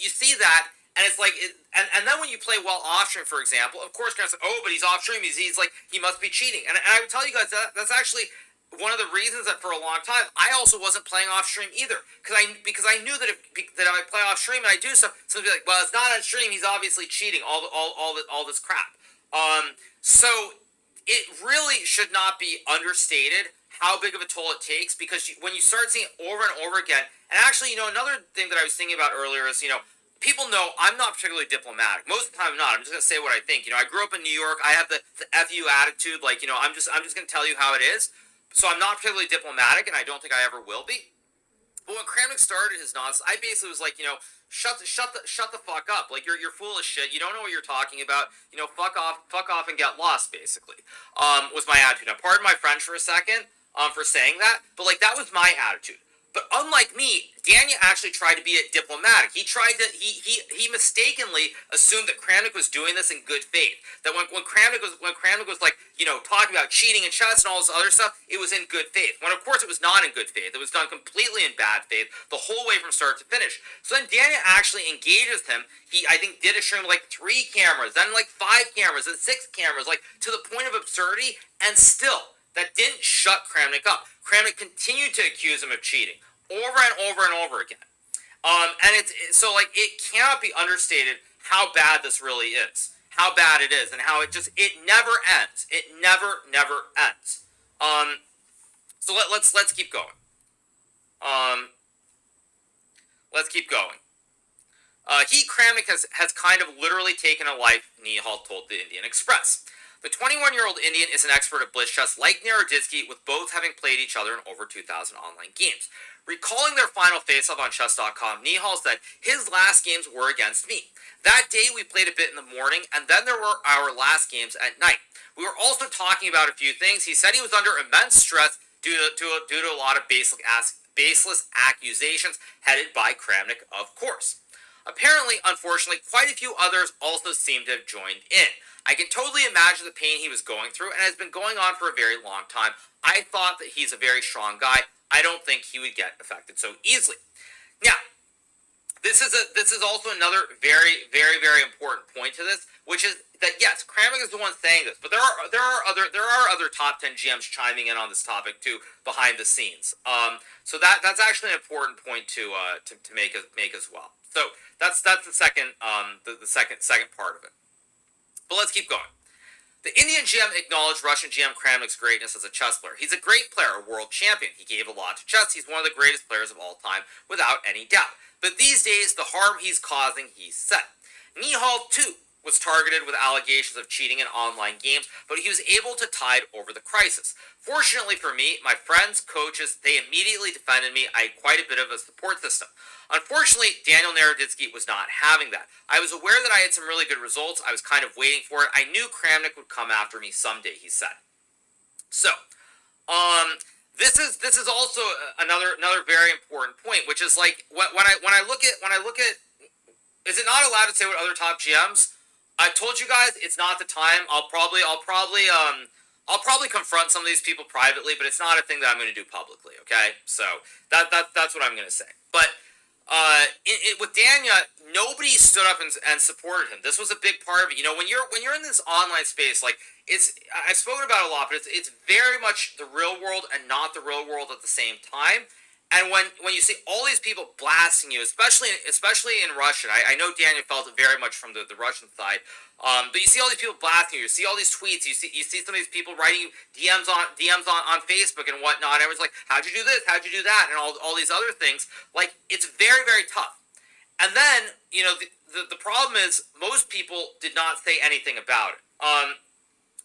you see that, and it's like, and then when you play well off stream, for example, of course, guys, oh, but he's off stream. He's like, he must be cheating. And I would tell you guys that's actually one of the reasons that for a long time I also wasn't playing off stream either, because I knew that if I play off stream and I do so, somebody be like, well, it's not on stream. He's obviously cheating. All this crap. So it really should not be understated how big of a toll it takes, because when you start seeing it over and over again, and actually, another thing that I was thinking about earlier is, people know I'm not particularly diplomatic. Most of the time I'm not. I'm just going to say what I think. I grew up in New York. I have the FU attitude. Like, I'm just going to tell you how it is. So I'm not particularly diplomatic, and I don't think I ever will be. But when Kramnik started his nonsense, I basically was like, shut the fuck up. Like, you're full of shit. You don't know what you're talking about. Fuck off and get lost, basically, was my attitude. Now, pardon my French for a second, for saying that, but, like, that was my attitude. But unlike me, Daniel actually tried to be diplomatic. He mistakenly assumed that Kramnik was doing this in good faith. That when Kramnik was like, talking about cheating and chess and all this other stuff, it was in good faith. When of course it was not in good faith. It was done completely in bad faith the whole way from start to finish. So then Daniel actually engages him. He, I think, did a stream with like 3 cameras, then like 5 cameras, and 6 cameras, like to the point of absurdity, and still that didn't shut Kramnik up. Kramnik continued to accuse him of cheating over and over and over again. And so it cannot be understated how bad this really is, how bad it is, and how it never ends. It never ends. So let's keep going. Let's keep going. Kramnik has kind of literally taken a life, Nihal told the Indian Express. The 21-year-old Indian is an expert at blitz chess like Naroditsky, with both having played each other in over 2,000 online games. Recalling their final face-off on chess.com, Nihal said, his last games were against me. That day we played a bit in the morning, and then there were our last games at night. We were also talking about a few things. He said he was under immense stress due to a lot of baseless accusations headed by Kramnik, of course. Apparently, unfortunately, quite a few others also seem to have joined in. I can totally imagine the pain he was going through, and it has been going on for a very long time. I thought that he's a very strong guy. I don't think he would get affected so easily. Now, this is also another very, very, very important point to this, which is that yes, Kramnik is the one saying this, but there are other top 10 GMs chiming in on this topic too behind the scenes. So that's actually an important point to make as well. So that's the second second part of it. But let's keep going. The Indian GM acknowledged Russian GM Kramnik's greatness as a chess player. He's a great player, a world champion. He gave a lot to chess. He's one of the greatest players of all time, without any doubt. But these days, the harm he's causing, he's said. Nihal, too, was targeted with allegations of cheating in online games, but he was able to tide over the crisis. Fortunately for me, my friends, coaches, they immediately defended me. I had quite a bit of a support system. Unfortunately, Daniel Naroditsky was not having that. I was aware that I had some really good results. I was kind of waiting for it. I knew Kramnik would come after me someday, he said. So, this is also another very important point, which is like when I look at, is it not allowed to say what other top GMs? I told you guys it's not the time. I'll probably confront some of these people privately, but it's not a thing that I'm going to do publicly. Okay, so that's what I'm going to say. But with Daniel, nobody stood up and supported him. This was a big part of it. When you're in this online space, like I've spoken about it a lot, but it's very much the real world and not the real world at the same time. And when you see all these people blasting you, especially in Russian, I know Daniel felt it very much from the Russian side, but you see all these people blasting you, you see all these tweets, you see some of these people writing you DMs on Facebook and whatnot. Everyone's like, how'd you do this? How'd you do that? And all these other things. Like, it's very, very tough. And then, the problem is most people did not say anything about it.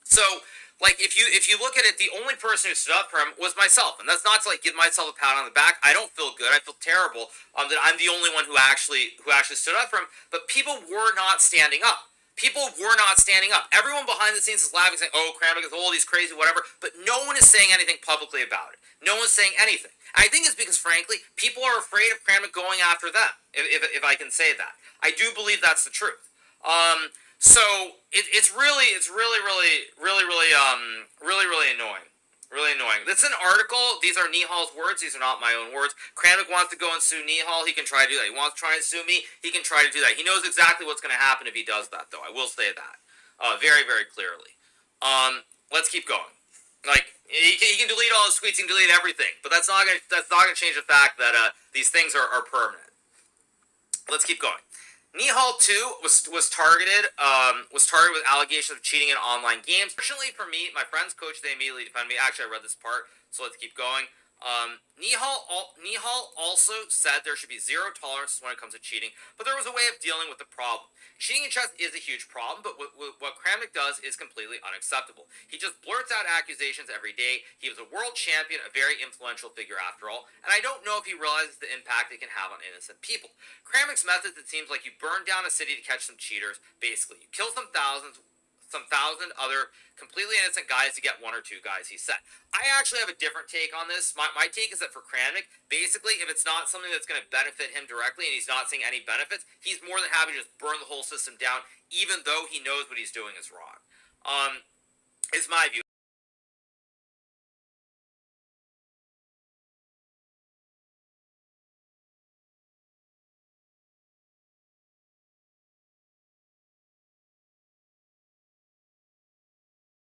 So, like, if you look at it, the only person who stood up for him was myself, and that's not to like give myself a pat on the back. I don't feel good. I feel terrible that I'm the only one who actually stood up for him. But people were not standing up. People were not standing up. Everyone behind the scenes is laughing, saying, "Oh, Kramnik is old, he's crazy, whatever." But no one is saying anything publicly about it. No one's saying anything. And I think it's because, frankly, people are afraid of Kramnik going after them. If I can say that, I do believe that's the truth. So it's really annoying. Really annoying. This is an article. These are Nihal's words. These are not my own words. Kramnik wants to go and sue Nihal. He can try to do that. He wants to try and sue me. He can try to do that. He knows exactly what's going to happen if he does that, though. I will say that very, very clearly. Let's keep going. Like he can delete all his tweets. He can delete everything, but that's not going to change the fact that these things are permanent. Let's keep going. Nihal too was targeted with allegations of cheating in online games. Fortunately for me, my friend's coach, they immediately defended me. Actually, I read this part, so let's keep going. Nihal also said there should be zero tolerance when it comes to cheating, but there was a way of dealing with the problem. Cheating in chess is a huge problem, but what Kramnik does is completely unacceptable. He just blurts out accusations every day. He was a world champion, a very influential figure after all, and I don't know if he realizes the impact it can have on innocent people. Kramnik's methods, it seems like you burn down a city to catch some cheaters. Basically, you kill some thousand other completely innocent guys to get one or two guys, he said. I actually have a different take on this. My take is that for Kramnik, basically, if it's not something that's going to benefit him directly and he's not seeing any benefits, he's more than happy to just burn the whole system down, even though he knows what he's doing is wrong. Is my view.